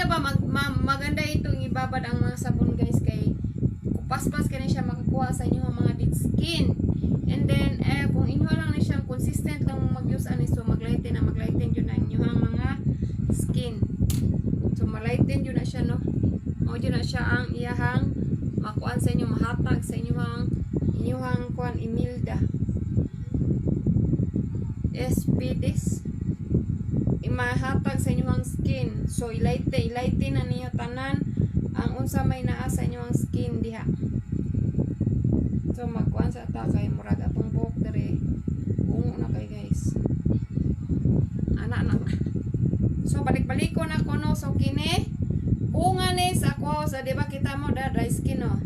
maganda ba maganda itong ibabad ang mga sabon guys kay kupaspas kani siya makakuha sa inyong mga dead skin. And then kung inyo lang ni siya consistent lang mag-use ani so maglighten yun na inyong mga skin. So malighten yun na siya no. Mao yun na siya ang iyahang makuan sa inyo mahatag sa inyong kuan Imelda. SPDs imahatag sa inyong skin. So ilayti na niyo tanan ang unsa may naa sa inyong skin diha. So magkuan sa ta kay murag atong buhok dere. Ungo na kay guys. Ana. So balik-balik ko na kuno so kini bunga ni sa ko sa di ba kita mo da dry skin no.